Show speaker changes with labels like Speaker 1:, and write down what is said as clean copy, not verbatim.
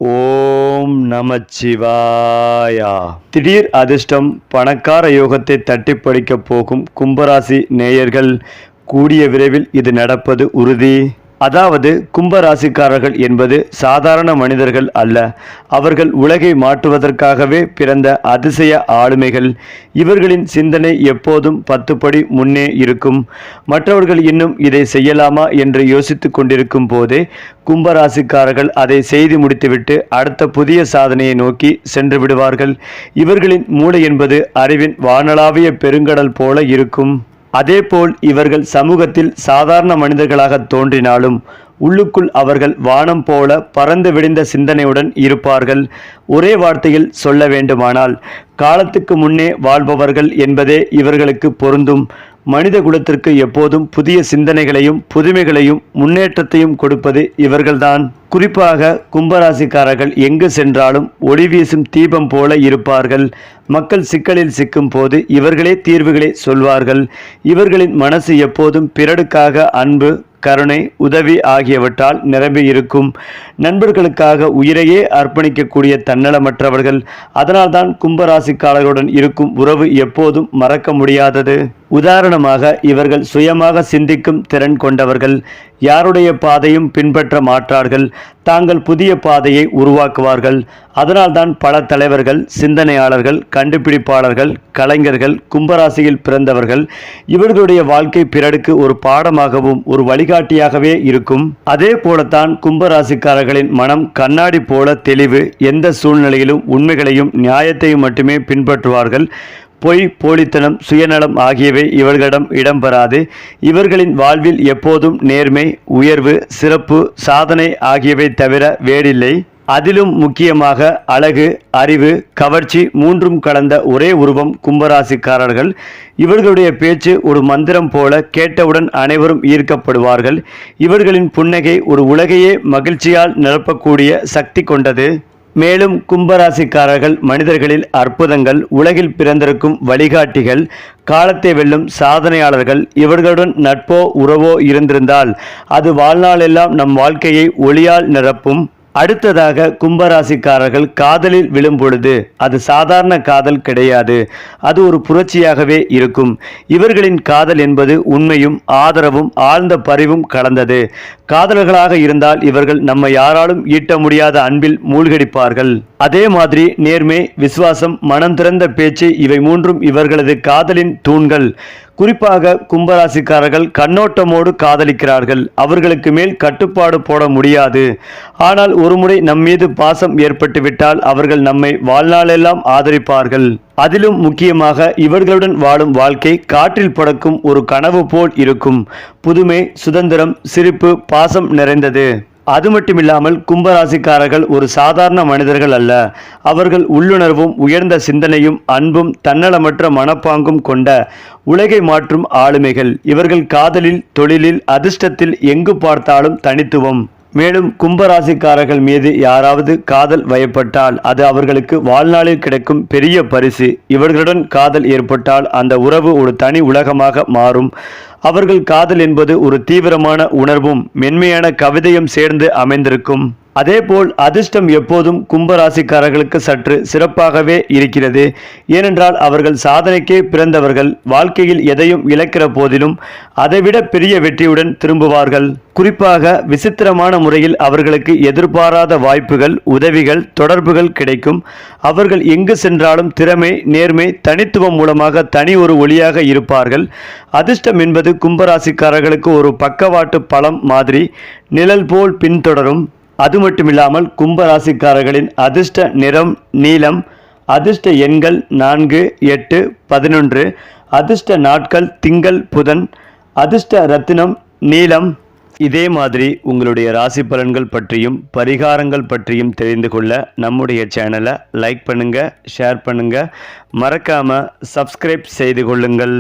Speaker 1: ஓம் நமச்சிவாயா. திடீர் அதிர்ஷ்டம் பணக்கார யோகத்தை தட்டி பறிக்கப் போகும் கும்பராசி நேயர்கள், கூடிய விரைவில் இது நடப்பது உறுதி. அதாவது கும்பராசிக்காரர்கள் என்பது சாதாரண மனிதர்கள் அல்ல, அவர்கள் உலகை மாற்றுவதற்காகவே பிறந்த அதிசய ஆளுமைகள். இவர்களின் சிந்தனை எப்போதும் 10 படி முன்னே இருக்கும். மற்றவர்கள் இன்னும் இதை செய்யலாமா என்று யோசித்து கொண்டிருக்கும் போதே கும்பராசிக்காரர்கள் அதை செய்து முடித்துவிட்டு அடுத்த புதிய சாதனையை நோக்கி சென்று விடுவார்கள். இவர்களின் மூளை என்பது அறிவின் வானளாவிய பெருங்கடல் போல இருக்கும். அதேபோல் இவர்கள் சமூகத்தில் சாதாரண மனிதர்களாக தோன்றினாலும் உள்ளுக்குள் அவர்கள் வானம் போல பறந்து விடிந்த சிந்தனையுடன் இருப்பார்கள். ஒரே வார்த்தையில் சொல்ல வேண்டுமானால் காலத்துக்கு முன்னே வாழ்பவர்கள் என்பதே இவர்களுக்கு பொருந்தும். மனித குலத்திற்கு எப்போதும் புதிய சிந்தனைகளையும் புதுமைகளையும் முன்னேற்றத்தையும் கொடுப்பது இவர்கள்தான். குறிப்பாக கும்பராசிக்காரர்கள் எங்கு சென்றாலும் ஒளி வீசும் தீபம் போல இருப்பார்கள். மக்கள் சிக்கலில் சிக்கும் போது இவர்களே தீர்வுகளை சொல்வார்கள். இவர்களின் மனசு எப்போதும் பிறருக்காக அன்பு, கருணை, உதவி ஆகியவற்றால் நிரம்பி இருக்கும். நண்பர்களுக்காக உயிரையே அர்ப்பணிக்கக்கூடிய தன்னலமற்றவர்கள். அதனால்தான் கும்பராசிக்காரர்களுடன் இருக்கும் உறவு எப்போதும் மறக்க முடியாதது. உதாரணமாக, இவர்கள் சுயமாக சிந்திக்கும் திறன் கொண்டவர்கள். யாருடைய பாதையும் பின்பற்ற மாட்டார்கள், தாங்கள் புதிய பாதையை உருவாக்குவார்கள். அதனால்தான் பல தலைவர்கள், சிந்தனையாளர்கள், கண்டுபிடிப்பாளர்கள், கலைஞர்கள் கும்பராசியில் பிறந்தவர்கள். இவர்களுடைய வாழ்க்கை பிறருக்கு ஒரு பாடமாகவும் ஒரு வழிகாட்டியாகவே இருக்கும். அதே போலத்தான் கும்பராசிக்காரர்களின் மனம் கண்ணாடி போல தெளிவு. எந்த சூழ்நிலையிலும் உண்மைகளையும் நியாயத்தையும் மட்டுமே பின்பற்றுவார்கள். பொய், போலித்தனம், சுயநலம் ஆகியவை இவர்களிடம் இடம்பெறாது. இவர்களின் வாழ்வில் எப்போதும் நேர்மை, உயர்வு, சிறப்பு, சாதனை ஆகியவை தவிர வேறில்லை. அதிலும் முக்கியமாக அழகு, அறிவு, கவர்ச்சி மூன்றும் கலந்த ஒரே உருவம் கும்பராசிக்காரர்கள். இவர்களுடைய பேச்சு ஒரு மந்திரம் போல, கேட்டவுடன் அனைவரும் ஈர்க்கப்படுவார்கள். இவர்களின் புன்னகை ஒரு உலகையே மகிழ்ச்சியால் நிரப்பக்கூடிய சக்தி கொண்டது. மேலும் கும்பராசிக்காரர்கள் மனிதர்களில் அற்புதங்கள், உலகில் பிறந்திருக்கும் வழிகாட்டிகள், காலத்தை வெல்லும் சாதனையாளர்கள். இவர்களுடன் நட்போ உறவோ இருந்திருந்தால் அது வாழ்நாளெல்லாம் நம் வாழ்க்கையை ஒளியால் நிரப்பும். அடுத்ததாக, கும்பராசிக்காரர்கள் காதலில் விழும் பொழுது அது சாதாரண காதல் கிடையாது, அது ஒரு புரட்சியாகவே இருக்கும். இவர்களின் காதல் என்பது உண்மையும் ஆதரவும் ஆழ்ந்த பரிவும் கலந்தது. காதலர்களாக இருந்தால் இவர்கள் நம்ம யாராலும் ஈட்ட முடியாத அன்பில் மூழ்கடிப்பார்கள். அதே மாதிரி நேர்மை, விசுவாசம், மனம் திறந்த பேச்சு இவை மூன்றும் இவர்களது காதலின் தூண்கள். குறிப்பாக கும்பராசிக்காரர்கள் கண்ணோட்டமோடு காதலிக்கிறார்கள். அவர்களுக்கு மேல் கட்டுப்பாடு போட முடியாது. ஆனால் ஒருமுறை நம்மீது பாசம் ஏற்பட்டுவிட்டால் அவர்கள் நம்மை வாழ்நாளெல்லாம் ஆதரிப்பார்கள். அதிலும் முக்கியமாக இவர்களுடன் வாழும் வாழ்க்கை காற்றில் பறக்கும் ஒரு கனவு போல் இருக்கும். புதுமை, சுதந்திரம், சிரிப்பு, பாசம் நிறைந்தது. அது மட்டுமில்லாமல் கும்பராசிக்காரர்கள் ஒரு சாதாரண மனிதர்கள் அல்ல. அவர்கள் உள்ளுணர்வும் உயர்ந்த சிந்தனையும் அன்பும் தன்னலமற்ற மனப்பாங்கும் கொண்ட உலகை மாற்றும் ஆளுமைகள். இவர்கள் காதலில், தொழிலில், அதிர்ஷ்டத்தில் எங்கு பார்த்தாலும் தனித்துவம். மேலும் கும்பராசிக்காரர்கள் மீது யாராவது காதல் வயப்பட்டால் அது அவர்களுக்கு வாழ்நாளில் கிடைக்கும் பெரிய பரிசு. இவர்களுடன் காதல் ஏற்பட்டால் அந்த உறவு ஒரு தனி உலகமாக மாறும். அவர்கள் காதல் என்பது ஒரு தீவிரமான உணர்வும் மென்மையான கவிதையும் சேர்ந்து அமைந்திருக்கும். அதேபோல் அதிர்ஷ்டம் எப்போதும் கும்பராசிக்காரர்களுக்கு சற்று சிறப்பாகவே இருக்கிறது. ஏனென்றால் அவர்கள் சாதனைக்கே பிறந்தவர்கள். வாழ்க்கையில் எதையும் இழக்கிற போதிலும் அதைவிட பெரிய வெற்றியுடன் திரும்புவார்கள். குறிப்பாக விசித்திரமான முறையில் அவர்களுக்கு எதிர்பாராத வாய்ப்புகள், உதவிகள், தொடர்புகள் கிடைக்கும். அவர்கள் எங்கு சென்றாலும் திறமை, நேர்மை, தனித்துவம் மூலமாக தனி ஒரு ஒளியாக இருப்பார்கள். அதிர்ஷ்டம் என்பது கும்பராசிக்காரர்களுக்கு ஒரு பக்கவாட்டு பலம் மாதிரி, நிழல் போல் பின்தொடரும். அது மட்டுமில்லாமல் கும்பராசிக்காரர்களின் அதிர்ஷ்ட நிறம் நீலம், அதிர்ஷ்ட எண்கள் 4, 8, 11, அதிர்ஷ்ட நாட்கள் திங்கள், புதன், அதிர்ஷ்ட ரத்தினம் நீலம். இதே மாதிரி உங்களுடைய ராசி பலன்கள் பற்றியும் பரிகாரங்கள் பற்றியும் தெரிந்து கொள்ள நம்முடைய சேனலை லைக் பண்ணுங்கள், ஷேர் பண்ணுங்கள், மறக்காமல் சப்ஸ்கிரைப் செய்து கொள்ளுங்கள்.